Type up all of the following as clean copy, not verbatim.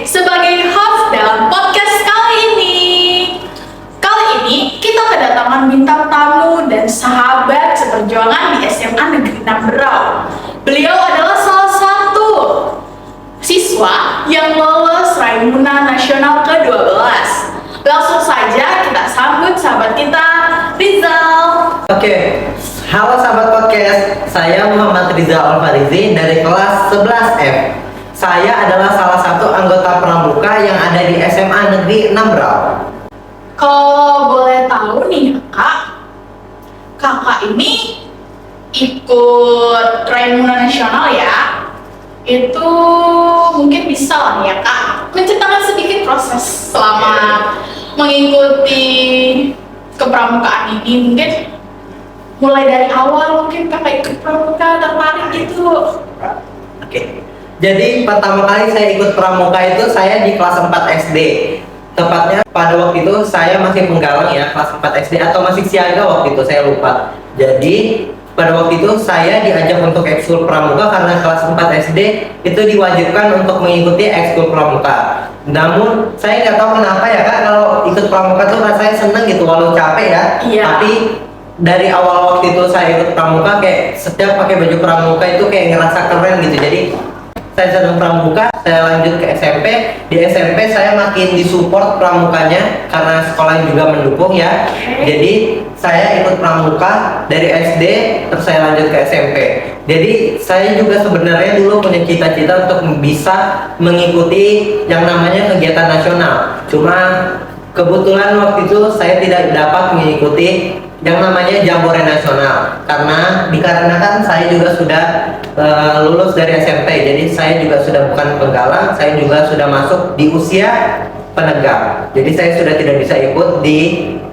sebagai host dalam podcast kali ini. Kali ini kita kedatangan bintang tamu dan sahabat seperjuangan di SMA Negeri 6 Berau. Beliau adalah salah satu siswa yang lolos Raimuna Nasional ke-12. Langsung saja kita sambut sahabat kita, Rizal. Oke, halo sahabat podcast, saya Muhammad Rizal Alfarizi dari kelas 11F. Saya adalah salah satu anggota pramuka yang ada di SMA Negeri 6 Berau. Kalau boleh tahu nih kakak ini ikut Raimuna Nasional ya? Itu mungkin bisa lah ya kak menceritakan sedikit proses selama mengikuti kepramukaan ini, mungkin mulai dari awal mungkin kakak ikut pramuka tertarik gitu. Oke, jadi pertama kali saya ikut pramuka itu saya di kelas 4 SD. Tepatnya pada waktu itu saya masih penggalang ya, kelas 4 SD atau masih siaga waktu itu, saya lupa. Jadi pada waktu itu saya diajak untuk ekskul pramuka karena kelas 4 SD itu diwajibkan untuk mengikuti ekskul pramuka. Namun saya nggak tahu kenapa ya kak, kalau ikut pramuka tuh rasanya seneng gitu walau capek ya. Iya. Tapi dari awal waktu itu saya ikut pramuka, kayak setiap pakai baju pramuka itu kayak ngerasa keren gitu. Jadi saya senang pramuka, saya lanjut ke SMP. Di SMP saya makin disupport pramukanya karena sekolah juga mendukung ya. Jadi saya ikut pramuka dari SD, terus saya lanjut ke SMP. Jadi saya juga sebenarnya dulu punya cita-cita untuk bisa mengikuti yang namanya kegiatan nasional. Cuma kebetulan waktu itu saya tidak dapat mengikuti yang namanya Jambore Nasional karena dikarenakan saya juga sudah lulus dari SMP, jadi saya juga sudah bukan penggalang, saya juga sudah masuk di usia penegak, jadi saya sudah tidak bisa ikut di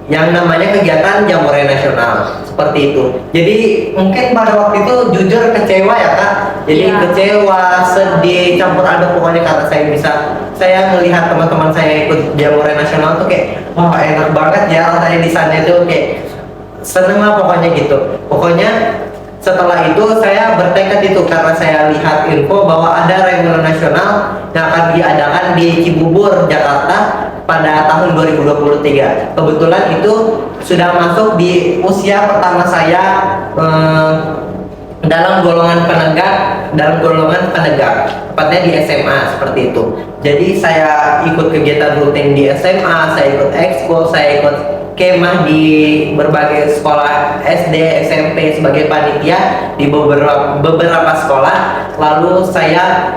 yang namanya kegiatan Jambore Nasional seperti itu. Jadi mungkin pada waktu itu jujur kecewa ya kak, jadi Iya. kecewa, sedih, campur aduk pokoknya karena saya melihat teman-teman saya ikut Jambore Nasional tuh kayak wah enak banget ya rasanya di sana itu, kayak seneng lah pokoknya gitu. Pokoknya setelah itu saya bertekad itu karena saya lihat info bahwa ada Raimuna Nasional yang akan diadakan di Cibubur, Jakarta pada tahun 2023. Kebetulan itu sudah masuk di usia pertama saya dalam golongan penegak, tepatnya di SMA seperti itu. Jadi saya ikut kegiatan rutin di SMA, saya ikut ekskul, saya ikut kemah di berbagai sekolah SD, SMP sebagai panitia di beberapa sekolah. Lalu saya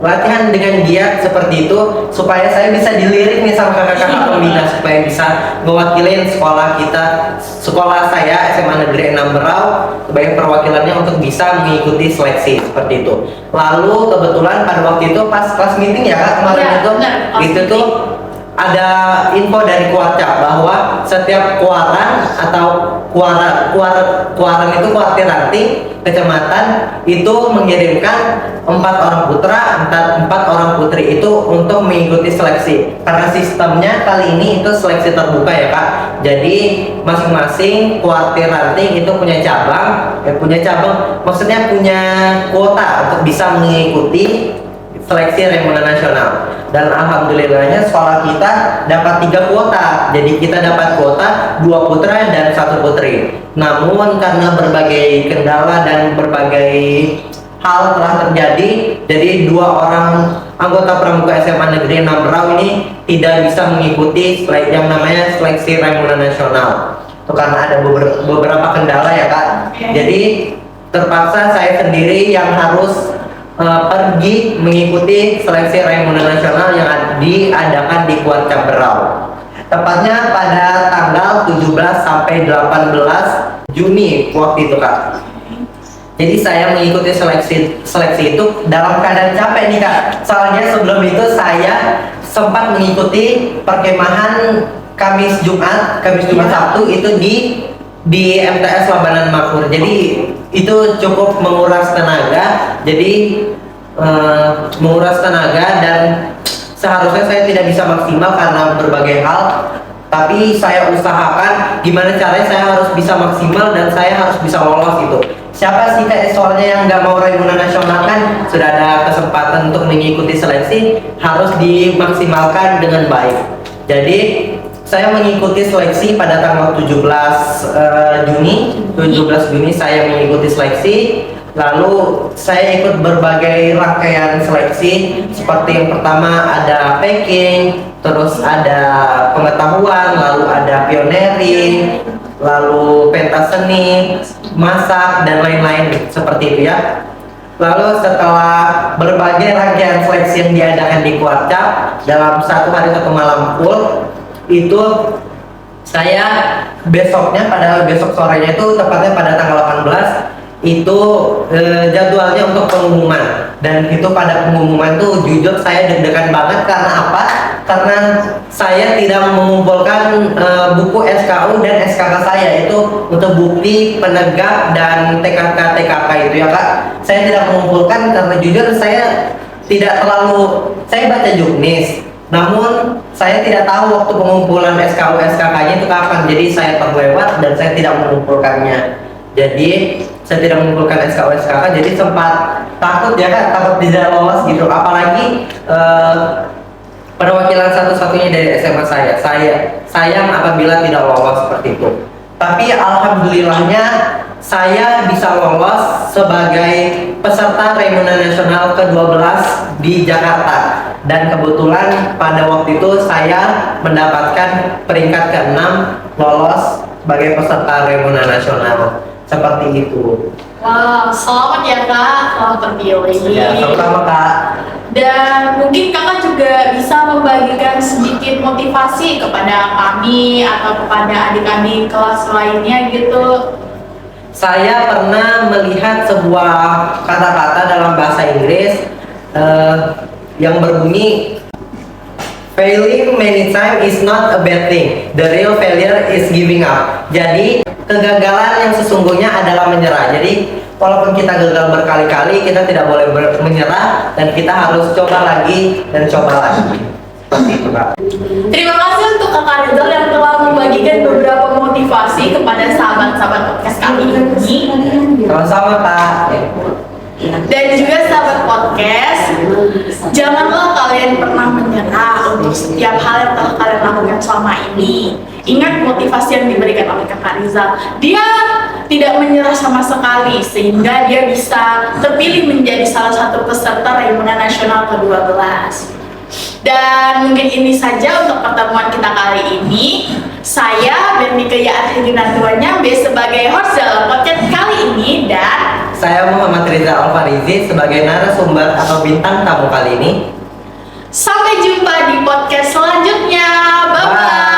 latihan dengan giat seperti itu supaya saya bisa dilirik nih sama kakak-kakak pembina supaya bisa mewakilin sekolah saya SMA Negeri 6 Berau sebagai perwakilannya untuk bisa mengikuti seleksi seperti itu. Lalu kebetulan pada waktu itu pas kelas meeting ya kak kemarin Ya, itu benar, itu tuh ada info dari Kuarca bahwa setiap kuaran atau kuaran itu kuartir ranting kecamatan itu mengirimkan 4 orang putra, 4 orang putri itu untuk mengikuti seleksi. Karena sistemnya kali ini itu seleksi terbuka ya kak. Jadi masing-masing kuartir ranting itu punya cabang, maksudnya punya kuota untuk bisa mengikuti seleksi Raimuna Nasional. Dan alhamdulillahnya sekolah kita dapat 3 kuota. Jadi kita dapat kuota 2 putra dan 1 putri. Namun karena berbagai kendala dan berbagai hal telah terjadi, jadi 2 orang anggota pramuka SMA Negeri 6 Berau ini tidak bisa mengikuti yang namanya seleksi Raimuna Nasional. Itu karena ada beberapa kendala ya kak. Jadi terpaksa saya sendiri yang harus pergi mengikuti seleksi Raimuna Nasional yang diadakan di Kuarca Berau. Tepatnya pada tanggal 17 sampai 18 Juni waktu itu kak. Jadi saya mengikuti seleksi itu dalam keadaan capek nih kak. Soalnya sebelum itu saya sempat mengikuti perkemahan Kamis Jumat Sabtu itu di MTS Labanan Makmur. Jadi itu cukup menguras tenaga. Jadi menguras tenaga dan seharusnya saya tidak bisa maksimal karena berbagai hal. Tapi saya usahakan gimana caranya saya harus bisa maksimal dan saya harus bisa lolos gitu. Siapa sih kayak soalnya yang nggak mau Raimuna Nasional kan sudah ada kesempatan untuk mengikuti seleksi, harus dimaksimalkan dengan baik. Jadi saya mengikuti seleksi pada tanggal 17 Juni saya mengikuti seleksi. Lalu saya ikut berbagai rangkaian seleksi, seperti yang pertama ada packing, terus ada pengetahuan, lalu ada pioneering, lalu pentas seni, masak, dan lain-lain seperti itu ya. Lalu setelah berbagai rangkaian seleksi yang diadakan di Kuarcap dalam 1 hari 1 malam full, itu saya besoknya pada besok sorenya itu tepatnya pada tanggal 18 itu jadwalnya untuk pengumuman, dan itu pada pengumuman tuh jujur saya deg-degan banget. Karena apa? Karena saya tidak mengumpulkan buku SKU dan SKK saya itu untuk bukti penegak dan TKK itu ya Kak. Saya tidak mengumpulkan karena jujur saya tidak terlalu, saya baca juknis, namun saya tidak tahu waktu pengumpulan SKU SKK-nya itu kapan, jadi saya terlewat dan saya tidak mengumpulkannya. Jadi saya tidak mengumpulkan SKU SKK, jadi sempat takut ya Kak, takut tidak lolos gitu. Apalagi perwakilan satu-satunya dari SMA saya sayang apabila tidak lolos seperti itu. Tapi alhamdulillahnya saya bisa lolos sebagai peserta Raimuna Nasional ke-12 di Jakarta, dan kebetulan pada waktu itu saya mendapatkan peringkat ke-6 lolos sebagai peserta Raimuna Nasional. Seperti itu. Wow, selamat ya Kak, selamat terpilih. Ya, sama-sama Kak. Dan mungkin Kakak juga bisa membagikan sedikit motivasi kepada kami atau kepada adik-adik kelas lainnya gitu. Saya pernah melihat sebuah kata-kata dalam bahasa Inggris yang berbunyi, failing many times is not a bad thing. The real failure is giving up. Jadi kegagalan yang sesungguhnya adalah menyerah. Jadi walaupun kita gagal berkali-kali, kita tidak boleh menyerah dan kita harus coba lagi dan coba lagi. Seperti itu Kak. Terima kasih untuk Kakak Rizal yang telah membagikan beberapa motivasi kepada sahabat-sahabat podcast kami ini. Sama-sama Kak. Dan juga sahabat podcast, janganlah kalian pernah menyerah untuk setiap hal yang telah kalian lakukan selama ini. Ingat motivasi yang diberikan oleh Kakak Rizal. Dia tidak menyerah sama sekali sehingga dia bisa terpilih menjadi salah satu peserta Raimuna Nasional ke-12. Dan mungkin ini saja untuk pertemuan kita kali ini. Saya Bernika Yaathidinatuanya sebagai host dalam podcast kali ini, dan saya Muhammad Riza Alfarizi sebagai narasumber atau bintang tamu kali ini. sampai jumpa di podcast selanjutnya. Bye bye.